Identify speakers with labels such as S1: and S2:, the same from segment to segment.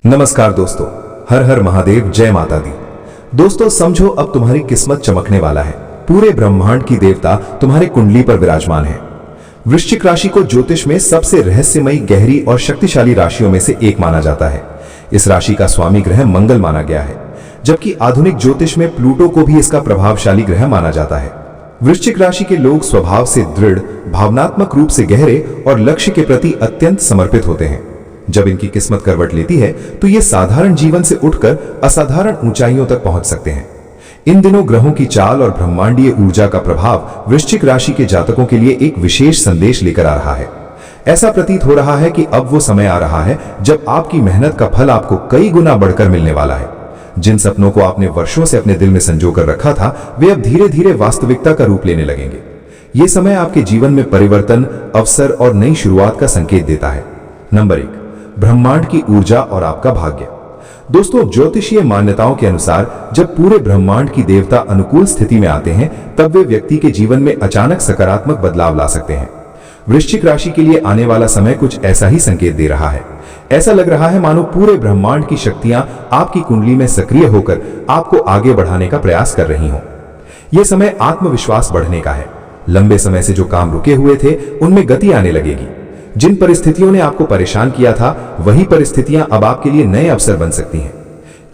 S1: नमस्कार दोस्तों, हर हर महादेव, जय माता दी। दोस्तों समझो, अब तुम्हारी किस्मत चमकने वाला है। पूरे ब्रह्मांड की देवता तुम्हारे कुंडली पर विराजमान है। वृश्चिक राशि को ज्योतिष में सबसे रहस्यमयी, गहरी और शक्तिशाली राशियों में से एक माना जाता है। इस राशि का स्वामी ग्रह मंगल माना गया है, जबकि आधुनिक ज्योतिष में प्लूटो को भी इसका प्रभावशाली ग्रह माना जाता है। वृश्चिक राशि के लोग स्वभाव से दृढ़, भावनात्मक रूप से गहरे और लक्ष्य के प्रति अत्यंत समर्पित होते हैं। जब इनकी किस्मत करवट लेती है तो ये साधारण जीवन से उठकर असाधारण ऊंचाइयों तक पहुंच सकते हैं। इन दिनों ग्रहों की चाल और ब्रह्मांडीय ऊर्जा का प्रभाव वृश्चिक राशि के जातकों के लिए एक विशेष संदेश लेकर आ रहा है। ऐसा प्रतीत हो रहा है कि अब वो समय आ रहा है जब आपकी मेहनत का फल आपको कई गुना बढ़कर मिलने वाला है। जिन सपनों को आपने वर्षों से अपने दिल में संजो कर रखा था, वे अब धीरे धीरे वास्तविकता का रूप लेने लगेंगे। ये समय आपके जीवन में परिवर्तन, अवसर और नई शुरुआत का संकेत देता है। नंबर 1, ब्रह्मांड की ऊर्जा और आपका भाग्य। दोस्तों, ज्योतिषीय मान्यताओं के अनुसार जब पूरे ब्रह्मांड की देवता अनुकूल स्थिति में आते हैं, तब वे व्यक्ति के जीवन में अचानक सकारात्मक बदलाव ला सकते हैं। वृश्चिक राशि के लिए आने वाला समय कुछ ऐसा ही संकेत दे रहा है। ऐसा लग रहा है मानो पूरे ब्रह्मांड की शक्तियां आपकी कुंडली में सक्रिय होकर आपको आगे बढ़ाने का प्रयास कर रही हों। यह समय आत्मविश्वास बढ़ने का है। लंबे समय से जो काम रुके हुए थे, उनमें गति आने लगेगी। जिन परिस्थितियों ने आपको परेशान किया था, वही परिस्थितियां अब आपके लिए नए अवसर बन सकती हैं।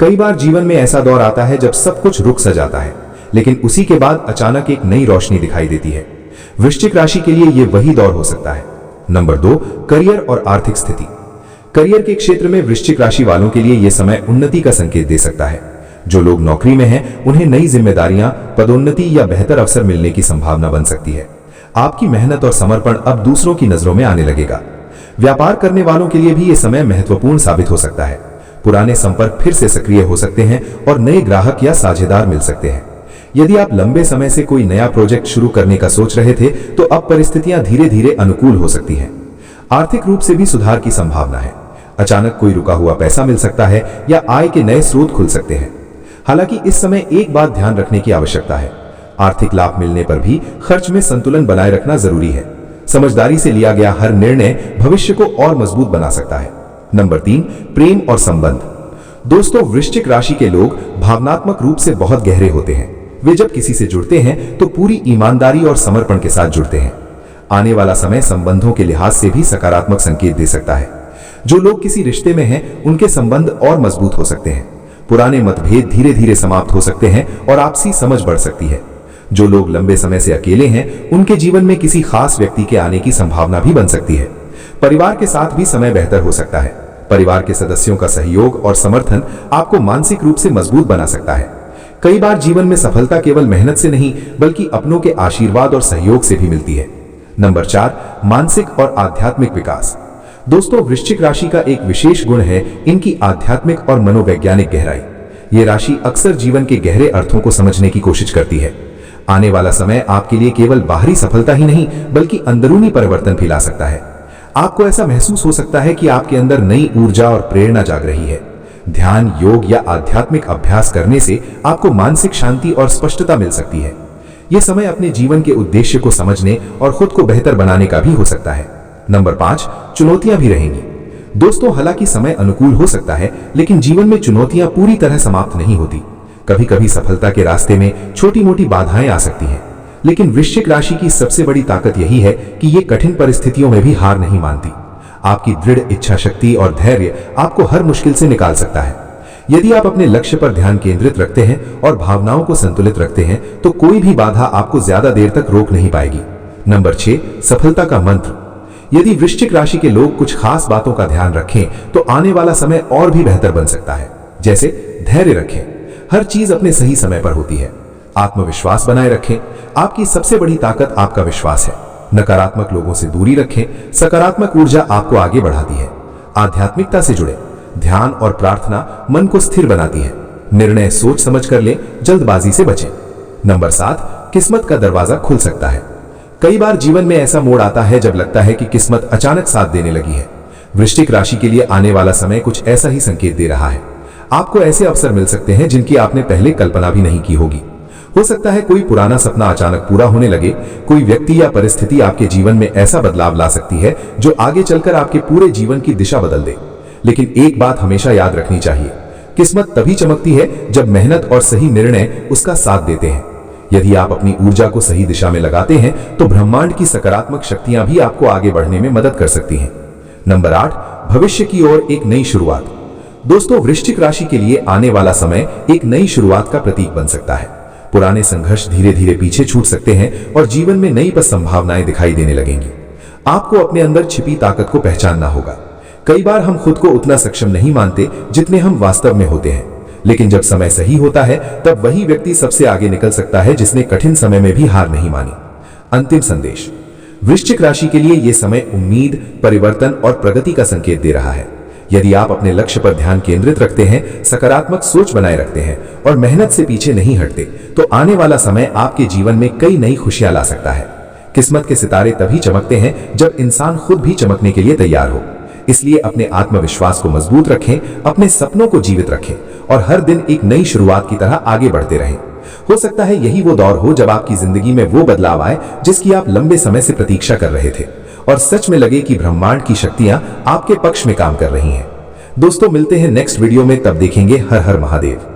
S1: कई बार जीवन में ऐसा दौर आता है जब सब कुछ रुक सा जाता है, लेकिन उसी के बाद अचानक एक नई रोशनी दिखाई देती है। वृश्चिक राशि के लिए यह वही दौर हो सकता है। नंबर 2, करियर और आर्थिक स्थिति। करियर के क्षेत्र में वृश्चिक राशि वालों के लिए यह समय उन्नति का संकेत दे सकता है। जो लोग नौकरी में हैं, उन्हें नई जिम्मेदारियां, पदोन्नति या बेहतर अवसर मिलने की संभावना बन सकती है। आपकी मेहनत और समर्पण अब दूसरों की नजरों में आने लगेगा। व्यापार करने वालों के लिए भी यह समय महत्वपूर्ण साबित हो सकता है। पुराने संपर्क फिर से सक्रिय हो सकते हैं और नए ग्राहक या साझेदार मिल सकते हैं। यदि आप लंबे समय से कोई नया प्रोजेक्ट शुरू करने का सोच रहे थे, तो अब परिस्थितियां धीरे धीरे अनुकूल हो सकती हैं। आर्थिक रूप से भी सुधार की संभावना है। अचानक कोई रुका हुआ पैसा मिल सकता है या आय के नए स्रोत खुल सकते हैं। हालांकि इस समय एक बात ध्यान रखने की आवश्यकता है। आर्थिक लाभ मिलने पर भी खर्च में संतुलन बनाए रखना जरूरी है। समझदारी से लिया गया हर निर्णय भविष्य को और मजबूत बना सकता है। नंबर 3, प्रेम और संबंध। दोस्तों, वृश्चिक राशि के लोग भावनात्मक रूप से बहुत गहरे होते हैं। वे जब किसी से जुड़ते हैं तो पूरी ईमानदारी और समर्पण के साथ जुड़ते हैं। आने वाला समय संबंधों के लिहाज से भी सकारात्मक संकेत दे सकता है। जो लोग किसी रिश्ते में हैं, उनके संबंध और मजबूत हो सकते हैं। पुराने मतभेद धीरे धीरे समाप्त हो सकते हैं और आपसी समझ बढ़ सकती है। जो लोग लंबे समय से अकेले हैं, उनके जीवन में किसी खास व्यक्ति के आने की संभावना भी बन सकती है। परिवार के साथ भी समय बेहतर हो सकता है। परिवार के सदस्यों का सहयोग और समर्थन आपको मानसिक रूप से मजबूत बना सकता है। कई बार जीवन में सफलता केवल मेहनत से नहीं, बल्कि अपनों के आशीर्वाद और सहयोग से भी मिलती है। नंबर 4, मानसिक और आध्यात्मिक विकास। दोस्तों, वृश्चिक राशि का एक विशेष गुण है इनकी आध्यात्मिक और मनोवैज्ञानिक गहराई। ये राशि अक्सर जीवन के गहरे अर्थों को समझने की कोशिश करती है। आने वाला समय आपके लिए केवल बाहरी सफलता ही नहीं, बल्कि अंदरूनी परिवर्तन भी ला सकता है। आपको ऐसा महसूस हो सकता है कि आपके अंदर नई ऊर्जा और प्रेरणा जाग रही है। ध्यान, योग या आध्यात्मिक अभ्यास करने से आपको मानसिक शांति और स्पष्टता मिल सकती है। यह समय अपने जीवन के उद्देश्य को समझने और खुद को बेहतर बनाने का भी हो सकता है। नंबर 5, चुनौतियां भी रहेंगी। दोस्तों, हालांकि समय अनुकूल हो सकता है, लेकिन जीवन में चुनौतियां पूरी तरह समाप्त नहीं होती। कभी कभी सफलता के रास्ते में छोटी मोटी बाधाएं आ सकती हैं, लेकिन वृश्चिक राशि की सबसे बड़ी ताकत यही है कि ये कठिन परिस्थितियों में भी हार नहीं मानती। आपकी दृढ़ इच्छा शक्ति और धैर्य आपको हर मुश्किल से निकाल सकता है। यदि आप अपने लक्ष्य पर ध्यान केंद्रित रखते हैं और भावनाओं को संतुलित रखते हैं, तो कोई भी बाधा आपको ज्यादा देर तक रोक नहीं पाएगी। नंबर 6, सफलता का मंत्र। यदि वृश्चिक राशि के लोग कुछ खास बातों का ध्यान रखें, तो आने वाला समय और भी बेहतर बन सकता है। जैसे धैर्य रखें, हर चीज अपने सही समय पर होती है। आत्मविश्वास बनाए रखें, आपकी सबसे बड़ी ताकत आपका विश्वास है। नकारात्मक लोगों से दूरी रखें, सकारात्मक ऊर्जा आपको आगे बढ़ाती है। आध्यात्मिकता से जुड़े, ध्यान और प्रार्थना मन को स्थिर बनाती है। निर्णय सोच समझ कर लें, जल्दबाजी से बचें। नंबर 7, किस्मत का दरवाजा खुल सकता है। कई बार जीवन में ऐसा मोड़ आता है जब लगता है कि किस्मत अचानक साथ देने लगी है। वृश्चिक राशि के लिए आने वाला समय कुछ ऐसा ही संकेत दे रहा है। आपको ऐसे अवसर मिल सकते हैं जिनकी आपने पहले कल्पना भी नहीं की होगी। हो सकता है कोई पुराना सपना अचानक पूरा होने लगे। कोई व्यक्ति या परिस्थिति आपके जीवन में ऐसा बदलाव ला सकती है जो आगे चलकर आपके पूरे जीवन की दिशा बदल दे। लेकिन एक बात हमेशा याद रखनी चाहिए, किस्मत तभी चमकती है जब मेहनत और सही निर्णय उसका साथ देते हैं। यदि आप अपनी ऊर्जा को सही दिशा में लगाते हैं तो ब्रह्मांड की सकारात्मक शक्तियां भी आपको आगे बढ़ने में मदद कर सकती हैं। नंबर 8, भविष्य की ओर एक नई शुरुआत। दोस्तों, वृश्चिक राशि के लिए आने वाला समय एक नई शुरुआत का प्रतीक बन सकता है। पुराने संघर्ष धीरे धीरे पीछे छूट सकते हैं और जीवन में नई संभावनाएं दिखाई देने लगेंगी। आपको अपने अंदर छिपी ताकत को पहचानना होगा। कई बार हम खुद को उतना सक्षम नहीं मानते जितने हम वास्तव में होते हैं, लेकिन जब समय सही होता है तब वही व्यक्ति सबसे आगे निकल सकता है जिसने कठिन समय में भी हार नहीं मानी। अंतिम संदेश, वृश्चिक राशि के लिए यह समय उम्मीद, परिवर्तन और प्रगति का संकेत दे रहा है। यदि आप अपने लक्ष्य पर ध्यान केंद्रित रखते हैं, सकारात्मक सोच बनाए रखते हैं और मेहनत से पीछे नहीं हटते, तो आने वाला समय आपके जीवन में कई नई खुशियां ला सकता है। किस्मत के सितारे तभी चमकते हैं जब इंसान खुद भी चमकने के लिए तैयार हो। इसलिए अपने आत्मविश्वास को मजबूत रखें, अपने सपनों को जीवित रखें और हर दिन एक नई शुरुआत की तरह आगे बढ़ते रहें। हो सकता है यही वो दौर हो जब आपकी जिंदगी में वो बदलाव आए जिसकी आप लंबे समय से प्रतीक्षा कर रहे थे और सच में लगे कि ब्रह्मांड की शक्तियां आपके पक्ष में काम कर रही हैं। दोस्तों, मिलते हैं नेक्स्ट वीडियो में, तब देखेंगे। हर हर महादेव।